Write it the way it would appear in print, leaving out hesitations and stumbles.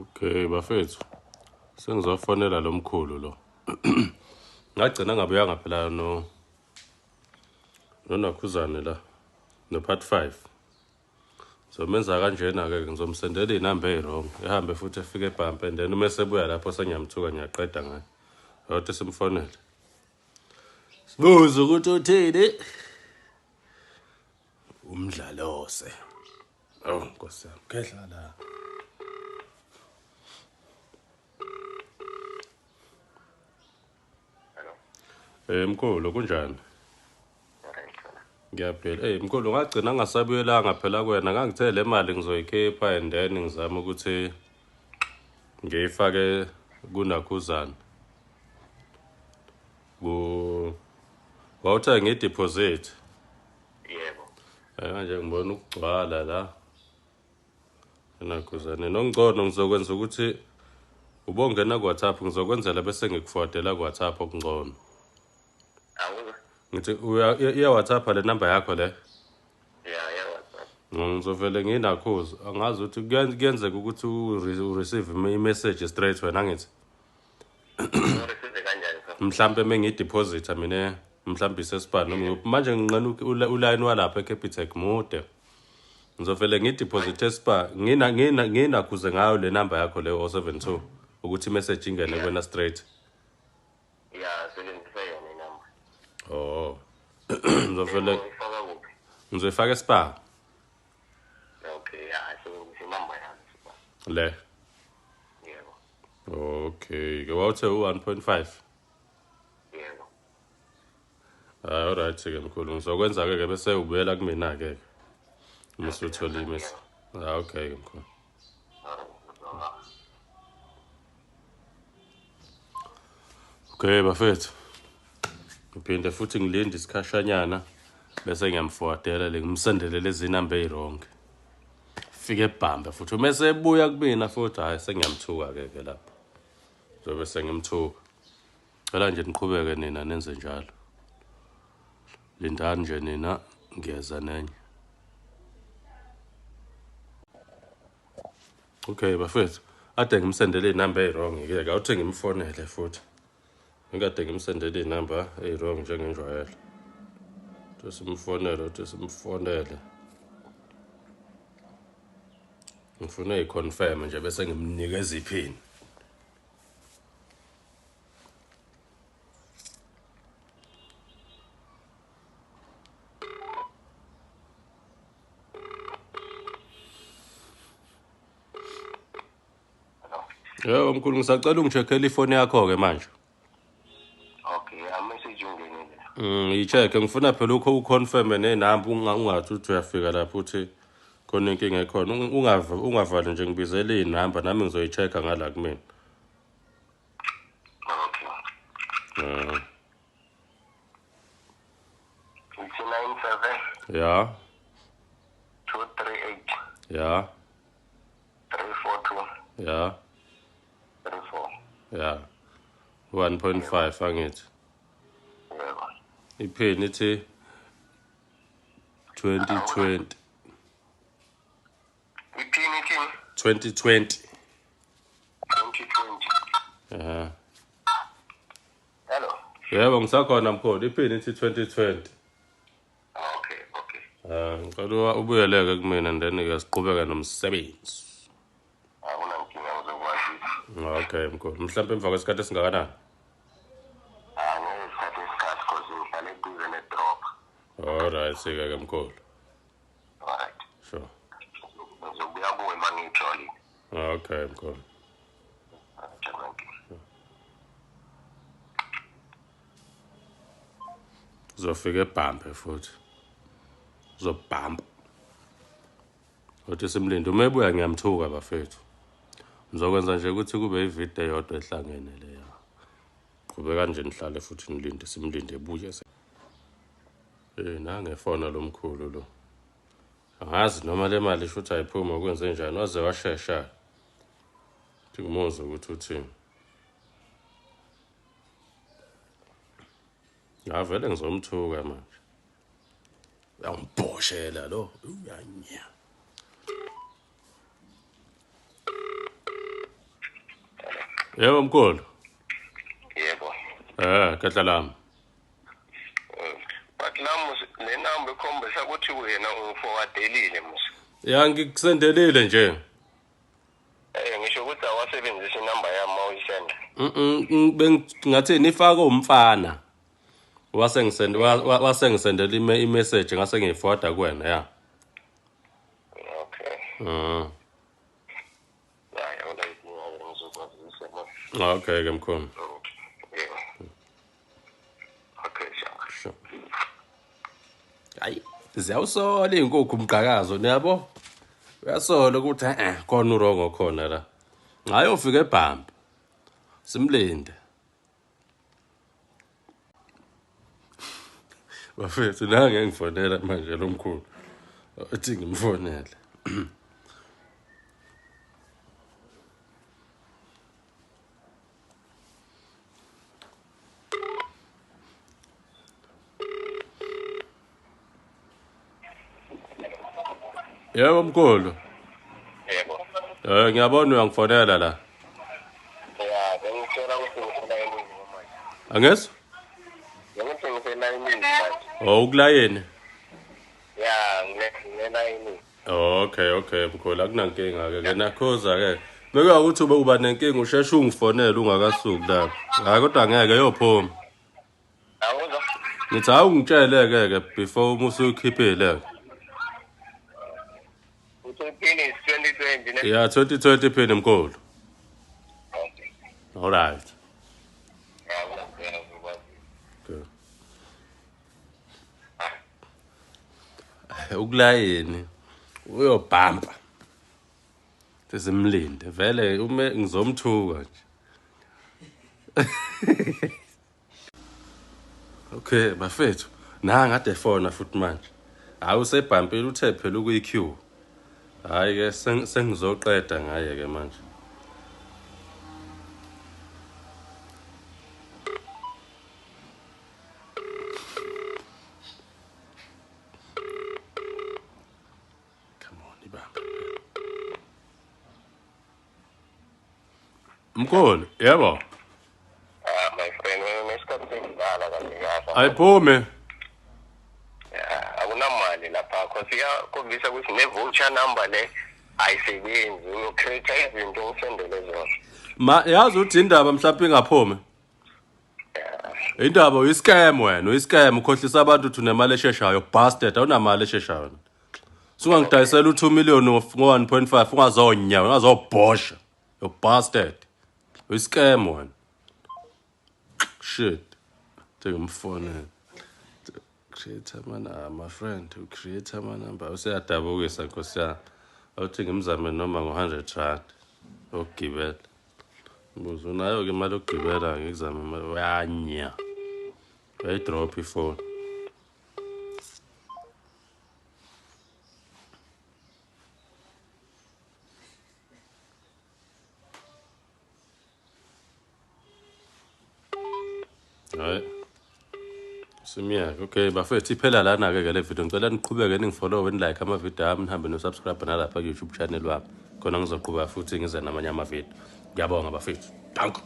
Okay bafethu, sengizofonela lo mkhulu lo. Ngagcina ngabuyanga phela noNakhuzane la no part 5. So menza kanjena ke ngizomsendela inamba ezirong ehambe futhi efike ebhampe and then uma sebuya lapho sengiyamthuka ngiyaqeda ngayo. Awuthi simfonele. Sibuza ukuthi uthini? Umdlalose. Oh Nkosi yami, khehla la. Mkhulu kunjani? Ngiyaphila. Mkhulu ngagcina ngasabuyelanga phela kuwena ngangithe le mali ngizoyikhipha and then ngizama ukuthi ngiyifake kuNakhuzane. Wawuthe ngideposit. Yebo. Manje ngibona ukugcwala la. Nakhuzane nongcono ngizokwenza ukuthi ubongena ku WhatsApp ngizokwenzela bese ngikuforwardela ku WhatsApp okungcono. Awuke. Ngithi iya WhatsApp le number yakho le. Ya WhatsApp. Ngizovele nginakhuza angazi ukuthi kuyenzeka ukuthi receive i-message straight wena ngithi. Receive kanjani so? Mhlambe mengideposita mina mhlambe isespan noma manje nginqena uline walapha eCapitec mude. Ngizovele ngideposit espa nginakhuze ngayo le number yakho le 072 ukuthi message ingene kuwena straight. Ya sebenzisa yona inamba. Oh. Ngizovele Ifaka kuphi? ngizoyifaka espa. Okay, ya sebenzisa inamba yakho. Le. Yebo. Okay, ke wawuthe u1.5. Yebo. Alright ke mkhulu ngizokwenza ke bese ubuyela kumina ke. Musuthola imesi. Okay ke mkhulu. Okay bafethu. Ngiphinde futhi ngilinde isikhashanyana bese ngiyamforwardela le ngimsendele lezi number ezirong. Fike ebhambe futhi mase ebuya kumina futhi hayi sengiyamthuka ke lapho. Zobe sengimthuka. Cela nje niqhubeke nina nenze njalo. Lindani nje nina ngiyeza nenye. Okay bafethu. Ade ngimsendele inamba ezirong ke awuthi ngimfonele futhi. Ngikade ngimsendele inamba ezirong njengenjwayelo. Simfonele. Ngifuna iconfirm nje bese ngimnikeza iphini. Yebo mkhulu ngisacela ungicheckele ifoni yakho ke manje. Okay, a message ungenile. I-check ngifuna phela uconfirm nenamba ungathi uthi uyafika lapho uthi khona inkinga ekhona ungavali nje ngibizele inamba nami ngizoyichecka ngala kumina. Okay. 697 Yeah. 238 Yeah. 342 Yeah. 34. Yeah. 1.5 angithi. Yebo. Iphini ithi 2020. Iphini ithini? 2020. 2020. Hello. Yebo ngisakhona mkhulu iphini ithi 2020. Okay. Ngicela ubuyeleke kumina and then ke siqhubeka nomsebenzi. Awunankinga uzokwazi. Okay mkhulu. Mhlawumbe emva kwesikhathi esingakanani? Ngesikhathi esikhathi cause ngihlale eduze nedrop. Alright sike mkhulu. Alright. Sure. Ngizobuya kuwe mangijoli. Okay mkhulu. Uzofika ebhambe futhi. Uzobhamba. Uthi simlinde uma ebuya ngiyamthuka bafethu. Ngizokwenza nje ukuthi kube ivideo yodwa ehlangene leya. Qhubeka nje nihlale futhi nilinde simlinde ebuye. Nangefona lo mkhulu lo. Angazi noma le mali futhi ayiphuma kwenze njani waze washesha. Ngimuzwe ukuthi uthini. Ngavele ngizomthuka manje. Uyangibhoshela lo. Uyanya. Yebo mkhulu. Yebo. Kahla lami. But lamu le number ikhombisa ukuthi wena ungiforwardelile musa. Ya ngikusendelile nje. Ngisho ukuthi awasebenzisa inamba yami mawuyisenda. Bengathi nifake umfana. Wasengisendela i-message ngase ngiyiforwarda kuwena ya. Okay. Okay ke mkhulu. Yeah. Okay, sure. Hayi, ziyawusola inkukhu umqhakazo niyabo. Uyasola ukuthi khona urongo khona la. Ngayofika eBhambi. Simlinde. Bafethu nange ngifonela manje lo mkhulu. Uthi ngimfonele. Yebo mkhulu. Yebo. Ngiyabona uyangifonela la. Yeah, bengicela ukuthi ngiselayini manje. Angeso? Ngithi ngiselayini manje. Ukulayini? Yeah, ngiselayini. Okay mkhulu akunankinga ke nakhoza ke. Beka ukuthi uba nenkinga usheshe ungifonele ungakasuki la. Hayi kodwa ngeke yophuma. Awuzwa? Ngithi awungitshele ke before usukhiphile. Finish 2020 ne? Yeah, 2020 phela mkhulu. Okay. All right. Good. Ukulayini uyobhampa. Sesimlinde vele ume ngizomthuka nje. Okay, bafethu. Ngade efona futhi manje. Hayi usebhampile uthe phela ukuyi-queue. Hayi ke sengizoqeda ngaye ke manje. Come on, ibamba. Mkhulu, yebo. My friend, nesikhathi sengidala kahle kahle. Ayiphume. Akunamali lapha because iyakhombisa ukuthi ne-voucher number le ayisebenzi. Uyocreate izinto usendele zona. Yazi uthi indaba mhlawumbe ingaphume. Indaba uyiscam wena, uyiscam ukhohlisa abantu uthi unemali esheshayo, bastard, awunamali esheshayo. Sungangidayisela u2 million ngo1.5 ungazonyawo, ungazobhosha. You bastard. Uyiscam wena. Shit. Take my phone. Create my friend, to create my number. Useyadabukisa Nkosi yami. Awuthi ngimzame noma ngo100 rand. Ogibela. Mbuzo unayo ke imali okugibela ngikuzama imali uyanya. Uyayidrop ifone. Hayi. Simiyake. Okay, bafethu iphela lana ke le video. Ngicela niqhubeke ningifollow nilike ama video ami nihambe no subscribe nalapha ku YouTube channel wami. Khona ngizoqhubeka futhi ngize namanye ama video. Ngiyabonga bafethu. Danko.